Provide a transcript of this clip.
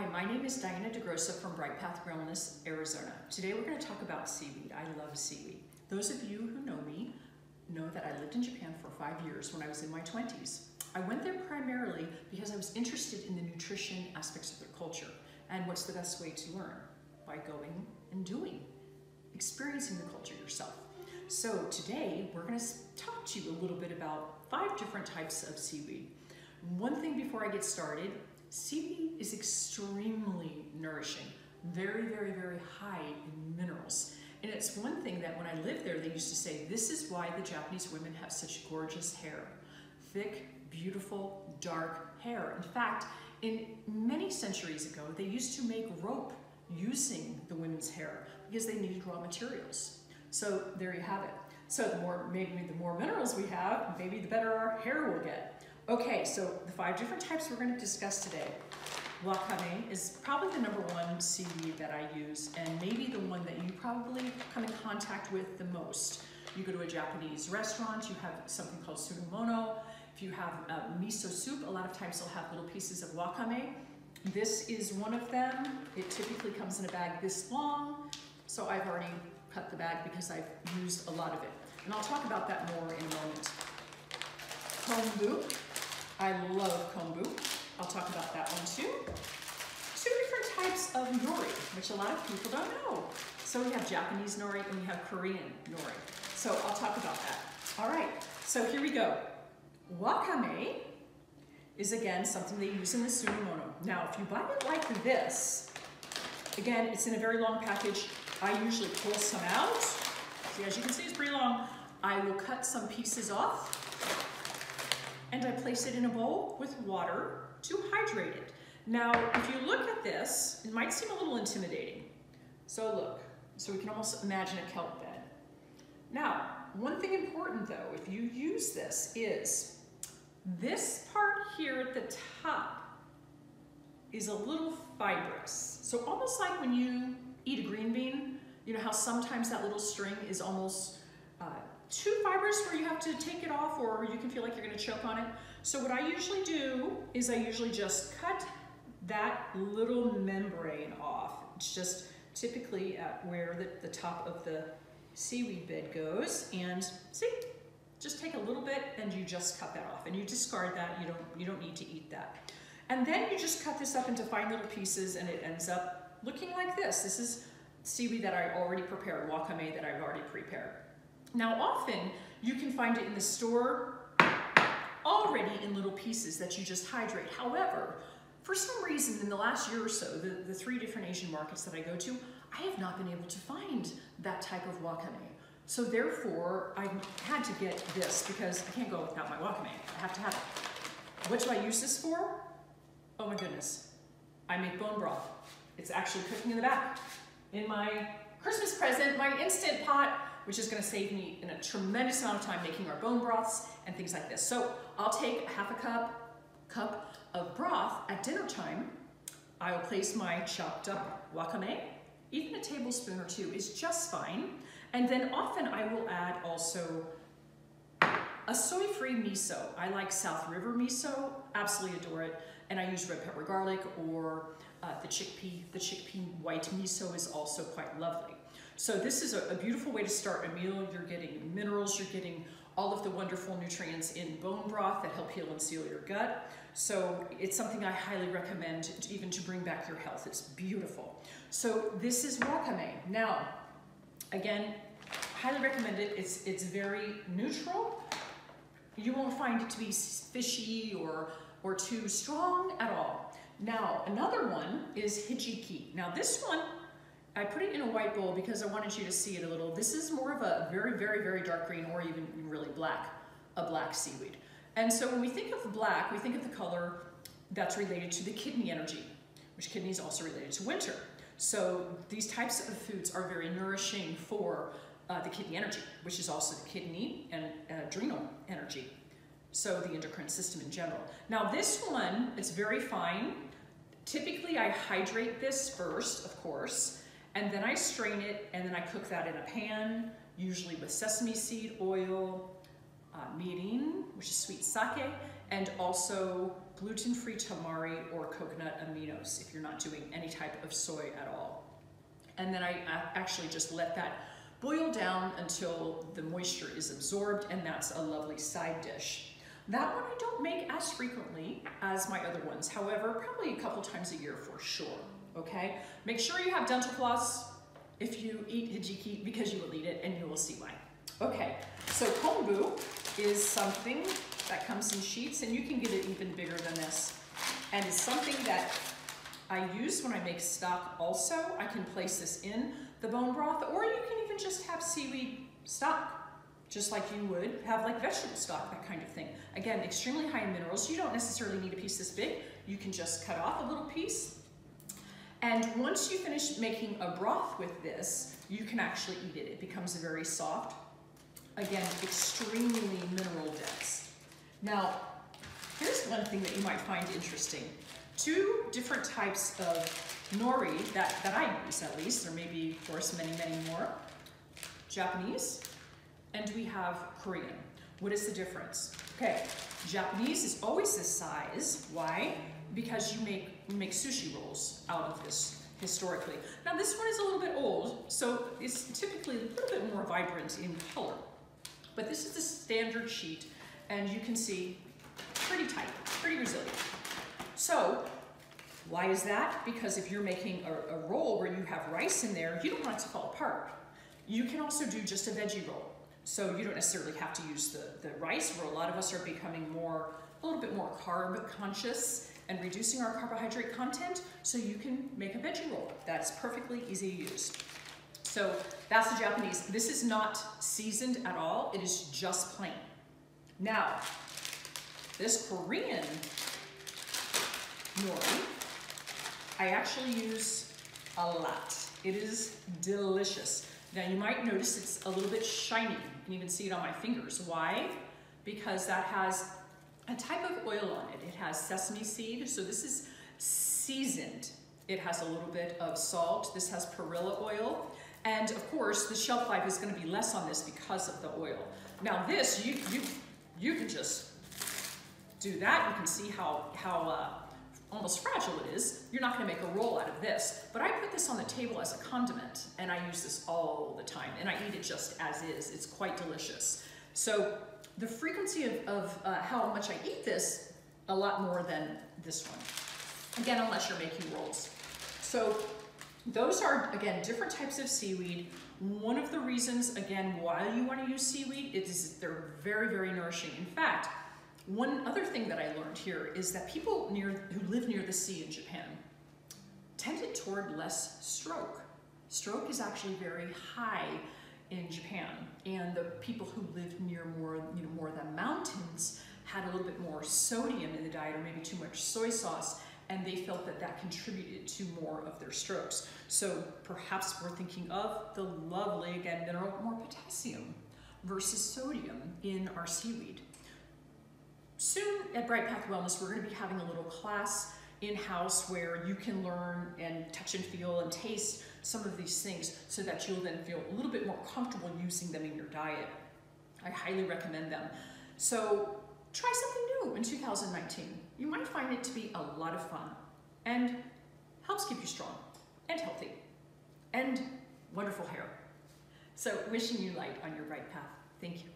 Hi, my name is Diana DeGrossa from Bright Path Wellness, Arizona. Today we're going to talk about seaweed. I love seaweed. Those of you who know me know that I lived in Japan for 5 years when I was in my 20s. I went there primarily because I was interested in the nutrition aspects of their culture and what's the best way to learn by going and doing, experiencing the culture yourself. So today we're going to talk to you a little bit about 5 different types of seaweed. One thing before I get started, seaweed is extremely nourishing, very, very, very high in minerals. And it's one thing that when I lived there, they used to say, this is why the Japanese women have such gorgeous hair. Thick, beautiful, dark hair. In fact, in many centuries ago, they used to make rope using the women's hair because they needed raw materials. So there you have it. So maybe the more minerals we have, maybe the better our hair will get. Okay, so the 5 different types we're going to discuss today. Wakame is probably the #1 seaweed that I use, and maybe the one that you probably come in contact with the most. You go to a Japanese restaurant, you have something called surumono. If you have miso soup, a lot of times they'll have little pieces of wakame. This is one of them. It typically comes in a bag this long, so I've already cut the bag because I've used a lot of it. And I'll talk about that more in a moment. Kombu. I love kombu. I'll talk about that one too. 2 different types of nori, which a lot of people don't know. So we have Japanese nori and we have Korean nori. So I'll talk about that. All right, so here we go. Wakame is again something they use in the surumono. Now, if you buy it like this, again, it's in a very long package. I usually pull some out. See, as you can see, it's pretty long. I will cut some pieces off, and I place it in a bowl with water to hydrate it. Now, if you look at this, it might seem a little intimidating. So look, so we can almost imagine a kelp bed. Now, one thing important though, if you use this, is this part here at the top is a little fibrous. So almost like when you eat a green bean, you know how sometimes that little string is almost too fibrous where you have to take it off, or you can feel like you're going to choke on it. So what I usually do is I usually just cut that little membrane off. It's just typically at where the top of the seaweed bed goes, and see, just take a little bit and you just cut that off, and you discard that. You don't need to eat that. And then you just cut this up into fine little pieces, and it ends up looking like this. This is seaweed that I already prepared, wakame that I've already prepared. Now, often you can find it in the store already in little pieces that you just hydrate. However, for some reason in the last year or so, the 3 different Asian markets that I go to, I have not been able to find that type of wakame. So therefore, I had to get this because I can't go without my wakame. I have to have it. What do I use this for? Oh my goodness. I make bone broth. It's actually cooking in the back. In my Christmas present, my Instant Pot, which is going to save me in a tremendous amount of time making our bone broths and things like this. So I'll take half a cup of broth at dinner time. I will place my chopped up wakame. Even a tablespoon or 2 is just fine. And then often I will add also a soy-free miso. I like South River miso, absolutely adore it. And I use red pepper garlic, or the chickpea white miso is also quite lovely. So this is a beautiful way to start a meal. You're getting minerals, you're getting all of the wonderful nutrients in bone broth that help heal and seal your gut. So it's something I highly recommend even to bring back your health. It's beautiful. So this is wakame. Now, again, highly recommend it. It's very neutral. You won't find it to be fishy or too strong at all. Now, another one is hijiki. Now this one, I put it in a white bowl because I wanted you to see it a little. This is more of a very, very, very dark green, or even really black, a black seaweed. And so when we think of black, we think of the color that's related to the kidney energy, which kidney is also related to winter. So these types of foods are very nourishing for the kidney energy, which is also the kidney and adrenal energy. So the endocrine system in general. Now this one, it's very fine. Typically I hydrate this first, of course, and then I strain it, and then I cook that in a pan, usually with sesame seed oil, mirin, which is sweet sake, and also gluten-free tamari or coconut aminos if you're not doing any type of soy at all. And then I actually just let that boil down until the moisture is absorbed, and that's a lovely side dish. That one I don't make as frequently as my other ones. However, probably a couple times a year for sure, okay? Make sure you have dental floss if you eat hijiki, because you will eat it and you will see why. Okay, so kombu is something that comes in sheets, and you can get it even bigger than this. And it's something that I use when I make stock also. I can place this in the bone broth, or you can even just have seaweed stock, just like you would have like vegetable stock, that kind of thing. Again, extremely high in minerals. You don't necessarily need a piece this big. You can just cut off a little piece. And once you finish making a broth with this, you can actually eat it. It becomes very soft. Again, extremely mineral dense. Now, here's one thing that you might find interesting. Two different types of nori that I use, at least. There may be, of course, many, many more. Japanese, and we have Korean. What is the difference? Okay, Japanese is always this size. Why? Because we make sushi rolls out of this historically. Now this one is a little bit old, so it's typically a little bit more vibrant in color. But this is the standard sheet, and you can see pretty tight, pretty resilient. So why is that? Because if you're making a roll where you have rice in there, you don't want it to fall apart. You can also do just a veggie roll. So you don't necessarily have to use the rice, where a lot of us are becoming a little bit more carb conscious and reducing our carbohydrate content, so you can make a veggie roll. That's perfectly easy to use. So that's the Japanese. This is not seasoned at all. It is just plain. Now, this Korean nori, I actually use a lot. It is delicious. Now you might notice it's a little bit shiny. You can even see it on my fingers. Why? Because that has a type of oil on it. It has sesame seed, so this is seasoned. It has a little bit of salt. This has perilla oil. And of course, the shelf life is going to be less on this because of the oil. Now this, you can just do that. You can see how almost fragile it is. You're not going to make a roll out of this. But I put this on the table as a condiment, and I use this all the time. And I eat it just as is. It's quite delicious. So the frequency of how much I eat this, a lot more than this one. Again, unless you're making rolls. So those are, again, different types of seaweed. One of the reasons, again, why you want to use seaweed is they're very, very nourishing. In fact, one other thing that I learned here is that people who live near the sea in Japan tended toward less stroke. Stroke is actually very high in Japan, and the people who lived near more of the mountains had a little bit more sodium in the diet, or maybe too much soy sauce, and they felt that that contributed to more of their strokes. So perhaps we're thinking of the lovely, again, mineral, more potassium versus sodium in our seaweed. Soon at Bright Path Wellness, we're going to be having a little class in-house where you can learn and touch and feel and taste some of these things, so that you'll then feel a little bit more comfortable using them in your diet. I highly recommend them. So try something new in 2019. You might find it to be a lot of fun and helps keep you strong and healthy and wonderful hair. So wishing you light on your bright path. Thank you.